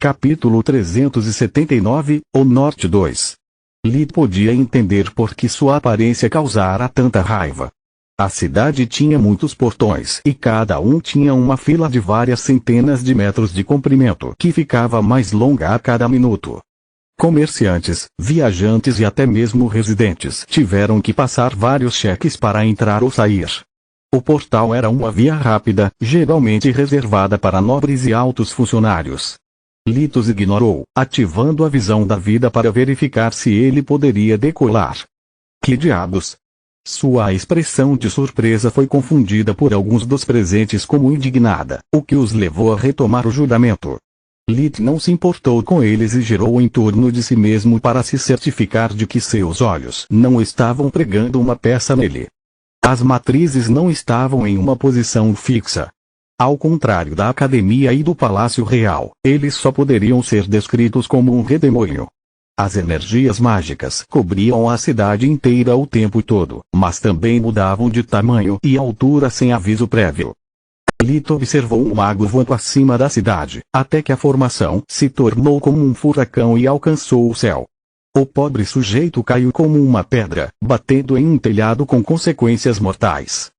Capítulo 379, O Norte 2. Lit podia entender por que sua aparência causara tanta raiva. A cidade tinha muitos portões e cada um tinha uma fila de várias centenas de metros de comprimento que ficava mais longa a cada minuto. Comerciantes, viajantes e até mesmo residentes tiveram que passar vários cheques para entrar ou sair. O portal era uma via rápida, geralmente reservada para nobres e altos funcionários. Lit os ignorou, ativando a visão da vida para verificar se ele poderia decolar. Que diabos? Sua expressão de surpresa foi confundida por alguns dos presentes como indignada, o que os levou a retomar o juramento. Lit não se importou com eles e girou em torno de si mesmo para se certificar de que seus olhos não estavam pregando uma peça nele. As matrizes não estavam em uma posição fixa. Ao contrário da academia e do Palácio Real, eles só poderiam ser descritos como um redemoinho. As energias mágicas cobriam a cidade inteira o tempo todo, mas também mudavam de tamanho e altura sem aviso prévio. Lit observou um mago voando acima da cidade, até que a formação se tornou como um furacão e alcançou o céu. O pobre sujeito caiu como uma pedra, batendo em um telhado com consequências mortais.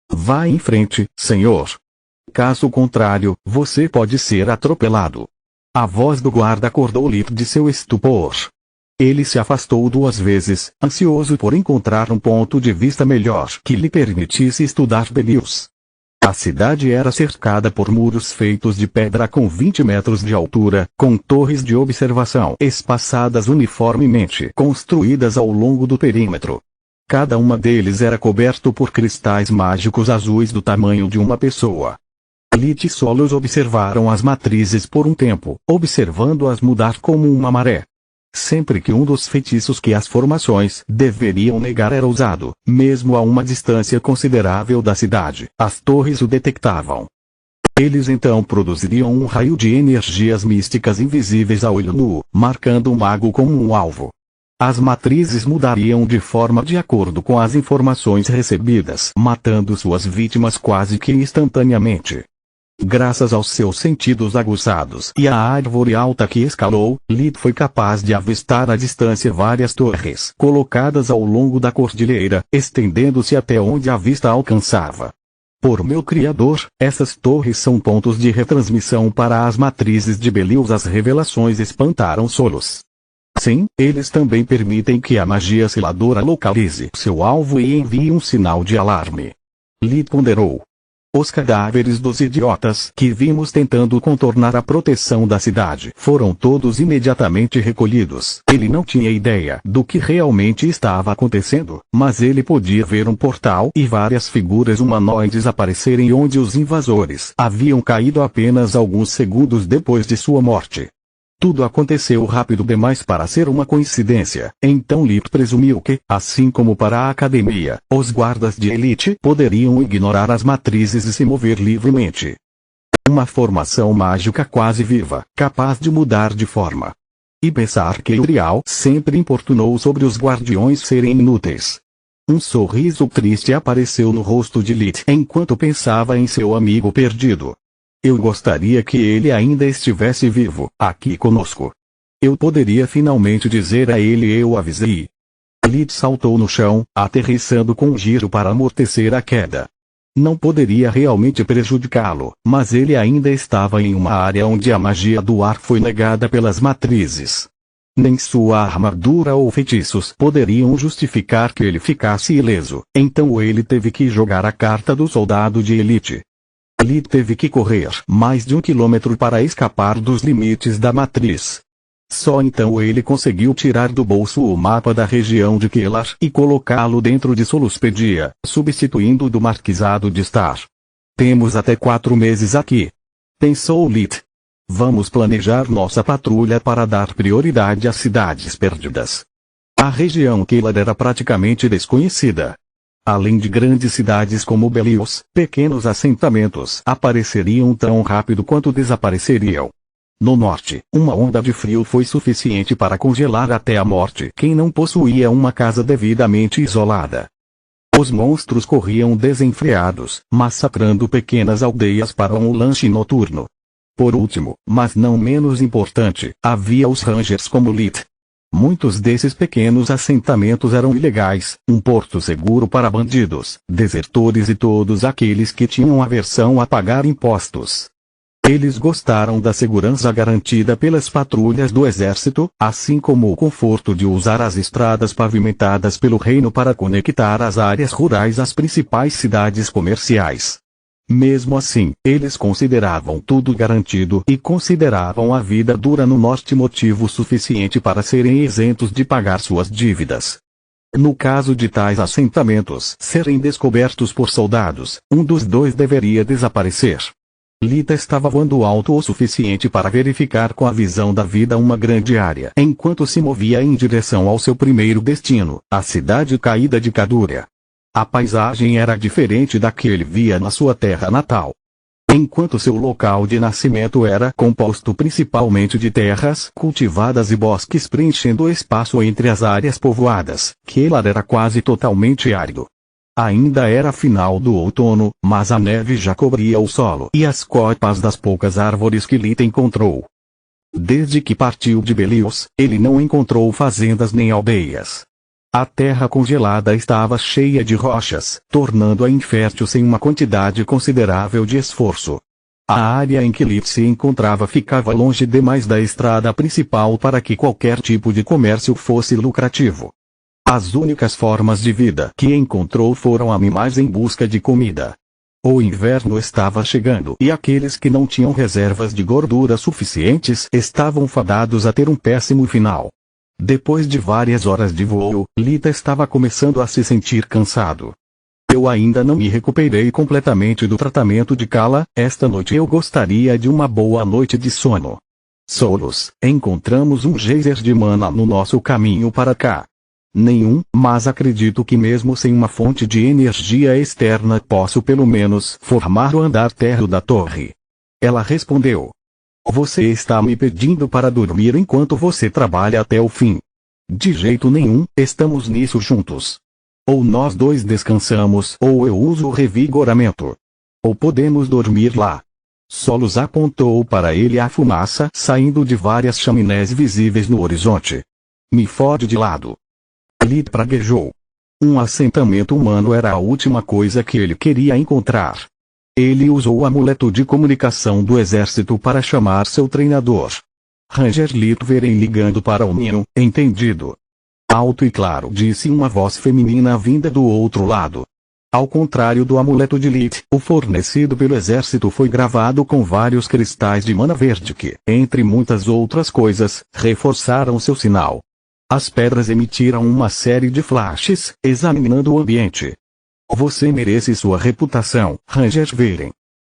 Vá em frente, senhor. Caso contrário, você pode ser atropelado. A voz do guarda acordou Lit de seu estupor. Ele se afastou 2 vezes, ansioso por encontrar um ponto de vista melhor que lhe permitisse estudar Belius. A cidade era cercada por muros feitos de pedra com 20 metros de altura, com torres de observação espaçadas uniformemente construídas ao longo do perímetro. Cada uma deles era coberto por cristais mágicos azuis do tamanho de uma pessoa. Lit e Solos observaram as matrizes por um tempo, observando-as mudar como uma maré. Sempre que um dos feitiços que as formações deveriam negar era usado, mesmo a uma distância considerável da cidade, as torres o detectavam. Eles então produziriam um raio de energias místicas invisíveis a olho nu, marcando o mago como um alvo. As matrizes mudariam de forma de acordo com as informações recebidas, matando suas vítimas quase que instantaneamente. Graças aos seus sentidos aguçados e à árvore alta que escalou, Lit foi capaz de avistar à distância várias torres colocadas ao longo da cordilheira, estendendo-se até onde a vista alcançava. Por meu criador, essas torres são pontos de retransmissão para as matrizes de Belius. As revelações espantaram Solos. Sim, eles também permitem que a magia seladora localize seu alvo e envie um sinal de alarme. Lit ponderou. Os cadáveres dos idiotas que vimos tentando contornar a proteção da cidade foram todos imediatamente recolhidos. Ele não tinha ideia do que realmente estava acontecendo, mas ele podia ver um portal e várias figuras humanoides aparecerem onde os invasores haviam caído apenas alguns segundos depois de sua morte. Tudo aconteceu rápido demais para ser uma coincidência, então Lit presumiu que, assim como para a academia, os guardas de elite poderiam ignorar as matrizes e se mover livremente. Uma formação mágica quase viva, capaz de mudar de forma. E pensar que Uriel sempre importunou sobre os guardiões serem inúteis. Um sorriso triste apareceu no rosto de Lit enquanto pensava em seu amigo perdido. Eu gostaria que ele ainda estivesse vivo, aqui conosco. Eu poderia finalmente dizer a ele: eu avisei. Lit saltou no chão, aterrissando com um giro para amortecer a queda. Não poderia realmente prejudicá-lo, mas ele ainda estava em uma área onde a magia do ar foi negada pelas matrizes. Nem sua armadura ou feitiços poderiam justificar que ele ficasse ileso, então ele teve que jogar a carta do soldado de elite. Lit teve que correr mais de 1 quilômetro para escapar dos limites da matriz. Só então ele conseguiu tirar do bolso o mapa da região de Quellar e colocá-lo dentro de Soluspedia, substituindo do marquisado de Star. Temos até 4 meses aqui, pensou Lit. Vamos planejar nossa patrulha para dar prioridade às cidades perdidas. A região Quellar era praticamente desconhecida. Além de grandes cidades como Belius, pequenos assentamentos apareceriam tão rápido quanto desapareceriam. No norte, uma onda de frio foi suficiente para congelar até a morte quem não possuía uma casa devidamente isolada. Os monstros corriam desenfreados, massacrando pequenas aldeias para um lanche noturno. Por último, mas não menos importante, havia os Rangers como Lit. Muitos desses pequenos assentamentos eram ilegais, um porto seguro para bandidos, desertores e todos aqueles que tinham aversão a pagar impostos. Eles gostaram da segurança garantida pelas patrulhas do exército, assim como o conforto de usar as estradas pavimentadas pelo reino para conectar as áreas rurais às principais cidades comerciais. Mesmo assim, eles consideravam tudo garantido e consideravam a vida dura no norte motivo suficiente para serem isentos de pagar suas dívidas. No caso de tais assentamentos serem descobertos por soldados, um dos dois deveria desaparecer. Lita estava voando alto o suficiente para verificar com a visão da vida uma grande área enquanto se movia em direção ao seu primeiro destino, a cidade caída de Kadúria. A paisagem era diferente da que ele via na sua terra natal. Enquanto seu local de nascimento era composto principalmente de terras cultivadas e bosques preenchendo o espaço entre as áreas povoadas, Kelar era quase totalmente árido. Ainda era final do outono, mas a neve já cobria o solo e as copas das poucas árvores que Lita encontrou. Desde que partiu de Belios, ele não encontrou fazendas nem aldeias. A terra congelada estava cheia de rochas, tornando-a infértil sem uma quantidade considerável de esforço. A área em que Lita se encontrava ficava longe demais da estrada principal para que qualquer tipo de comércio fosse lucrativo. As únicas formas de vida que encontrou foram animais em busca de comida. O inverno estava chegando e aqueles que não tinham reservas de gordura suficientes estavam fadados a ter um péssimo final. Depois de várias horas de voo, Lita estava começando a se sentir cansado. Eu ainda não me recuperei completamente do tratamento de Kala, esta noite eu gostaria de uma boa noite de sono. Solos, encontramos um geyser de mana no nosso caminho para cá. Nenhum, mas acredito que mesmo sem uma fonte de energia externa posso pelo menos formar o andar térreo da torre. Ela respondeu. Você está me pedindo para dormir enquanto você trabalha até o fim. De jeito nenhum, estamos nisso juntos. Ou nós dois descansamos ou eu uso o revigoramento. Ou podemos dormir lá. Solos apontou para ele a fumaça saindo de várias chaminés visíveis no horizonte. Me fode de lado. Lita praguejou. Um assentamento humano era a última coisa que ele queria encontrar. Ele usou o amuleto de comunicação do exército para chamar seu treinador. Ranger Litveren ligando para o Nino, entendido. Alto e claro disse uma voz feminina vinda do outro lado. Ao contrário do amuleto de Lit, o fornecido pelo exército foi gravado com vários cristais de mana verde que, entre muitas outras coisas, reforçaram seu sinal. As pedras emitiram uma série de flashes, examinando o ambiente. Você merece sua reputação, Ranger Veren.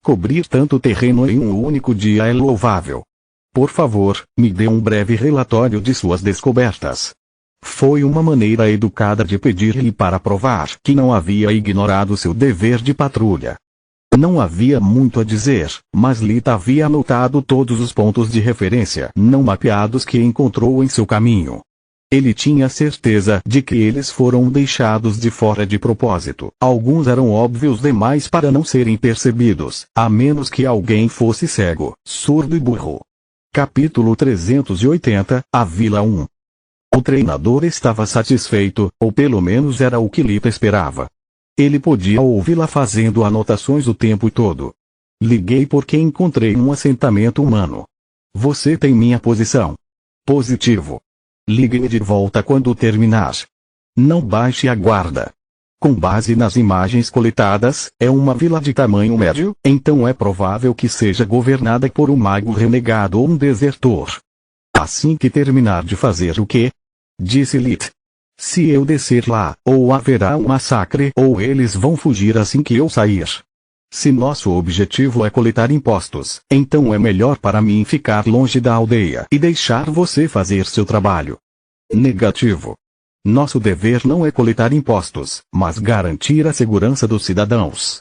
Cobrir tanto terreno em um único dia é louvável. Por favor, me dê um breve relatório de suas descobertas. Foi uma maneira educada de pedir-lhe para provar que não havia ignorado seu dever de patrulha. Não havia muito a dizer, mas Lita havia anotado todos os pontos de referência não mapeados que encontrou em seu caminho. Ele tinha certeza de que eles foram deixados de fora de propósito. Alguns eram óbvios demais para não serem percebidos, a menos que alguém fosse cego, surdo e burro. Capítulo 380, A Vila 1. O treinador estava satisfeito, ou pelo menos era o que Lita esperava. Ele podia ouvi-la fazendo anotações o tempo todo. Liguei porque encontrei um assentamento humano. Você tem minha posição. Positivo. Ligue-me de volta quando terminar. Não baixe a guarda. Com base nas imagens coletadas, é uma vila de tamanho médio, então é provável que seja governada por um mago renegado ou um desertor. Assim que terminar de fazer o quê? Disse Lit. Se eu descer lá, ou haverá um massacre ou eles vão fugir assim que eu sair. Se nosso objetivo é coletar impostos, então é melhor para mim ficar longe da aldeia e deixar você fazer seu trabalho. Negativo. Nosso dever não é coletar impostos, mas garantir a segurança dos cidadãos.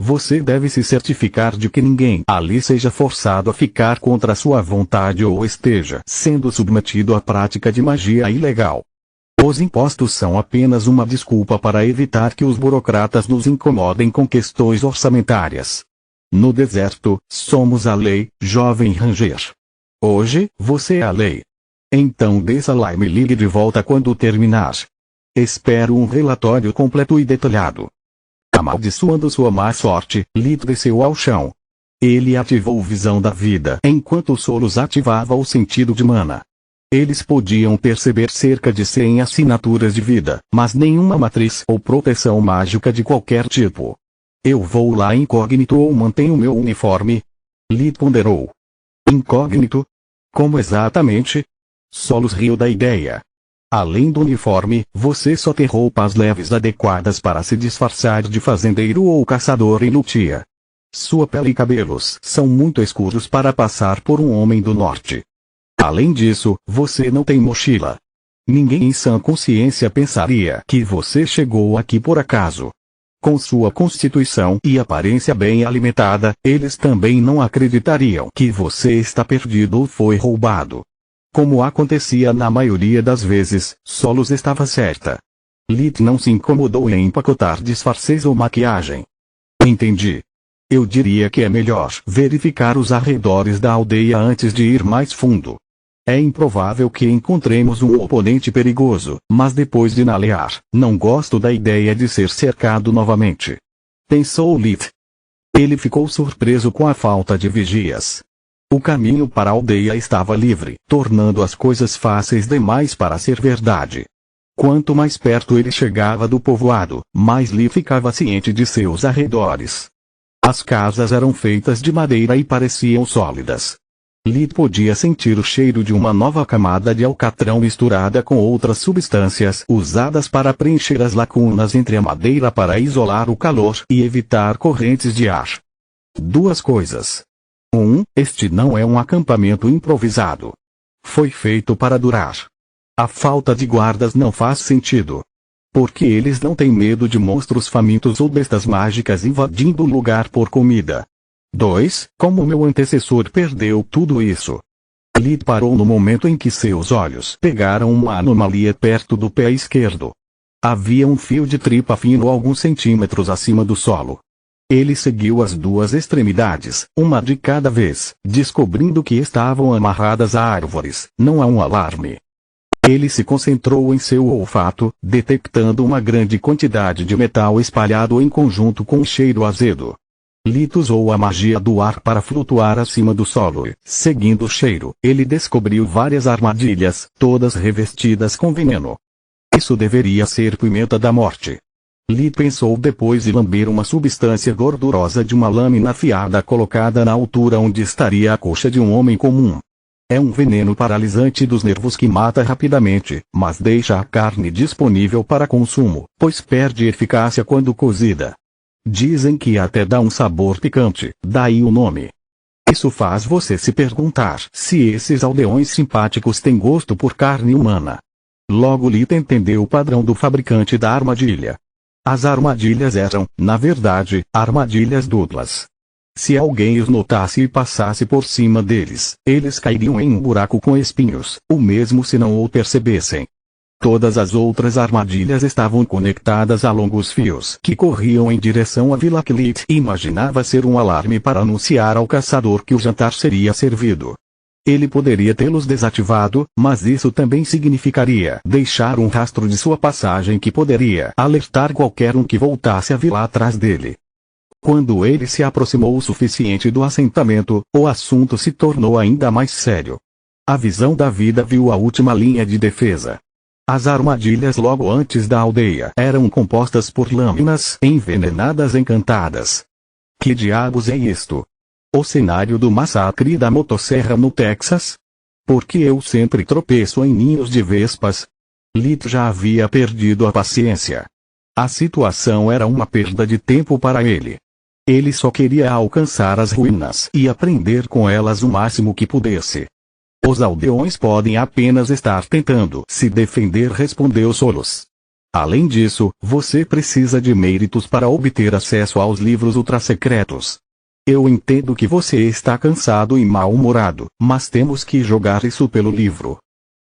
Você deve se certificar de que ninguém ali seja forçado a ficar contra sua vontade ou esteja sendo submetido à prática de magia ilegal. Os impostos são apenas uma desculpa para evitar que os burocratas nos incomodem com questões orçamentárias. No deserto, somos a lei, jovem Ranger. Hoje, você é a lei. Então desça lá e me ligue de volta quando terminar. Espero um relatório completo e detalhado. Amaldiçoando sua má sorte, Lit desceu ao chão. Ele ativou visão da vida enquanto Solos ativava o sentido de mana. Eles podiam perceber cerca de 100 assinaturas de vida, mas nenhuma matriz ou proteção mágica de qualquer tipo. Eu vou lá incógnito ou mantenho meu uniforme? Lit ponderou. Incógnito? Como exatamente? Solos riu da ideia. Além do uniforme, você só tem roupas leves adequadas para se disfarçar de fazendeiro ou caçador em Lutia. Sua pele e cabelos são muito escuros para passar por um homem do norte. Além disso, você não tem mochila. Ninguém em sã consciência pensaria que você chegou aqui por acaso. Com sua constituição e aparência bem alimentada, eles também não acreditariam que você está perdido ou foi roubado. Como acontecia na maioria das vezes, Solos estava certa. Lit não se incomodou em empacotar disfarces ou maquiagem. Entendi. Eu diria que é melhor verificar os arredores da aldeia antes de ir mais fundo. É improvável que encontremos um oponente perigoso, mas depois de nalear, não gosto da ideia de ser cercado novamente. Pensou Lit. Ele ficou surpreso com a falta de vigias. O caminho para a aldeia estava livre, tornando as coisas fáceis demais para ser verdade. Quanto mais perto ele chegava do povoado, mais Lit ficava ciente de seus arredores. As casas eram feitas de madeira e pareciam sólidas. Lit podia sentir o cheiro de uma nova camada de alcatrão misturada com outras substâncias usadas para preencher as lacunas entre a madeira para isolar o calor e evitar correntes de ar. Duas coisas. Este não é um acampamento improvisado. Foi feito para durar. A falta de guardas não faz sentido. Porque eles não têm medo de monstros famintos ou bestas mágicas invadindo o lugar por comida. 2. Como meu antecessor perdeu tudo isso? Lit parou no momento em que seus olhos pegaram uma anomalia perto do pé esquerdo. Havia um fio de tripa fino alguns centímetros acima do solo. Ele seguiu as duas extremidades, uma de cada vez, descobrindo que estavam amarradas a árvores. Não há um alarme. Ele se concentrou em seu olfato, detectando uma grande quantidade de metal espalhado em conjunto com um cheiro azedo. Lit usou a magia do ar para flutuar acima do solo e, seguindo o cheiro, ele descobriu várias armadilhas, todas revestidas com veneno. Isso deveria ser pimenta da morte. Lit pensou depois de lamber uma substância gordurosa de uma lâmina afiada colocada na altura onde estaria a coxa de um homem comum. É um veneno paralisante dos nervos que mata rapidamente, mas deixa a carne disponível para consumo, pois perde eficácia quando cozida. Dizem que até dá um sabor picante, daí o nome. Isso faz você se perguntar se esses aldeões simpáticos têm gosto por carne humana. Logo Lit entendeu o padrão do fabricante da armadilha. As armadilhas eram, na verdade, armadilhas duplas. Se alguém os notasse e passasse por cima deles, eles cairiam em um buraco com espinhos, o mesmo se não o percebessem. Todas as outras armadilhas estavam conectadas a longos fios que corriam em direção à vila que Lit imaginava ser um alarme para anunciar ao caçador que o jantar seria servido. Ele poderia tê-los desativado, mas isso também significaria deixar um rastro de sua passagem que poderia alertar qualquer um que voltasse a vila atrás dele. Quando ele se aproximou o suficiente do assentamento, o assunto se tornou ainda mais sério. A visão da vida viu a última linha de defesa. As armadilhas logo antes da aldeia eram compostas por lâminas envenenadas encantadas. Que diabos é isto? O cenário do massacre da motosserra no Texas? Porque eu sempre tropeço em ninhos de vespas? Lit já havia perdido a paciência. A situação era uma perda de tempo para ele. Ele só queria alcançar as ruínas e aprender com elas o máximo que pudesse. Os aldeões podem apenas estar tentando se defender, respondeu Solos. Além disso, você precisa de méritos para obter acesso aos livros ultrasecretos. Eu entendo que você está cansado e mal-humorado, mas temos que jogar isso pelo livro.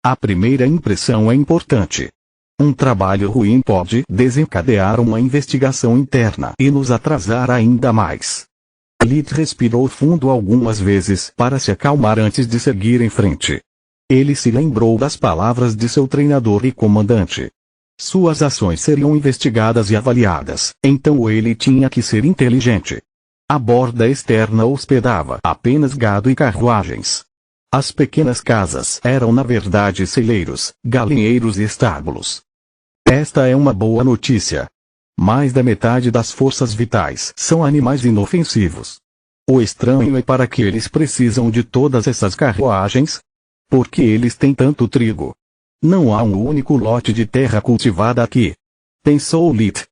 A primeira impressão é importante. Um trabalho ruim pode desencadear uma investigação interna e nos atrasar ainda mais. Lit respirou fundo algumas vezes para se acalmar antes de seguir em frente. Ele se lembrou das palavras de seu treinador e comandante. Suas ações seriam investigadas e avaliadas, então ele tinha que ser inteligente. A borda externa hospedava apenas gado e carruagens. As pequenas casas eram na verdade celeiros, galinheiros e estábulos. Esta é uma boa notícia. Mais da metade das forças vitais são animais inofensivos. O estranho é para que eles precisam de todas essas carruagens? Por que eles têm tanto trigo? Não há um único lote de terra cultivada aqui. Pensou Lit.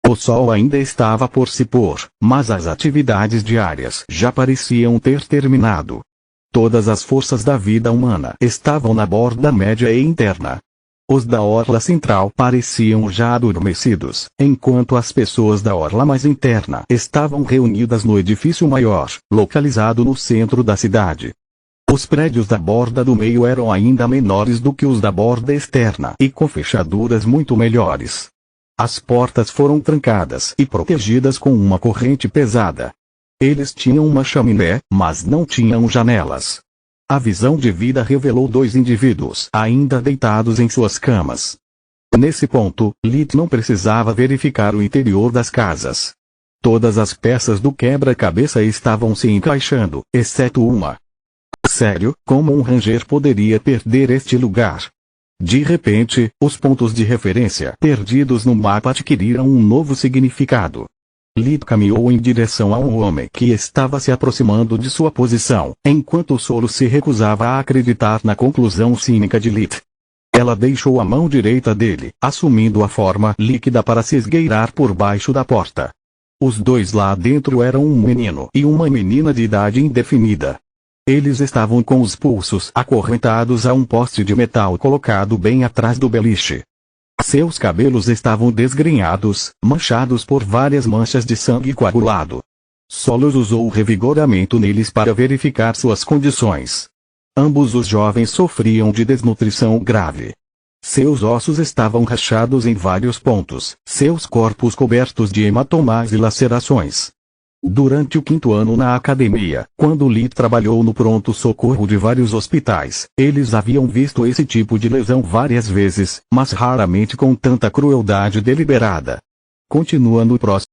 O sol ainda estava por se pôr, mas as atividades diárias já pareciam ter terminado. Todas as forças da vida humana estavam na borda média e interna. Os da orla central pareciam já adormecidos, enquanto as pessoas da orla mais interna estavam reunidas no edifício maior, localizado no centro da cidade. Os prédios da borda do meio eram ainda menores do que os da borda externa e com fechaduras muito melhores. As portas foram trancadas e protegidas com uma corrente pesada. Eles tinham uma chaminé, mas não tinham janelas. A visão de vida revelou dois indivíduos ainda deitados em suas camas. Nesse ponto, Lit não precisava verificar o interior das casas. Todas as peças do quebra-cabeça estavam se encaixando, exceto uma. Sério, como um ranger poderia perder este lugar? De repente, os pontos de referência perdidos no mapa adquiriram um novo significado. Lit caminhou em direção a um homem que estava se aproximando de sua posição, enquanto o solo se recusava a acreditar na conclusão cínica de Lit. Ela deixou a mão direita dele, assumindo a forma líquida para se esgueirar por baixo da porta. Os dois lá dentro eram um menino e uma menina de idade indefinida. Eles estavam com os pulsos acorrentados a um poste de metal colocado bem atrás do beliche. Seus cabelos estavam desgrenhados, manchados por várias manchas de sangue coagulado. Solos usou o revigoramento neles para verificar suas condições. Ambos os jovens sofriam de desnutrição grave. Seus ossos estavam rachados em vários pontos, seus corpos cobertos de hematomas e lacerações. Durante o 5º ano na academia, quando Lit trabalhou no pronto-socorro de vários hospitais, eles haviam visto esse tipo de lesão várias vezes, mas raramente com tanta crueldade deliberada. Continua no próximo.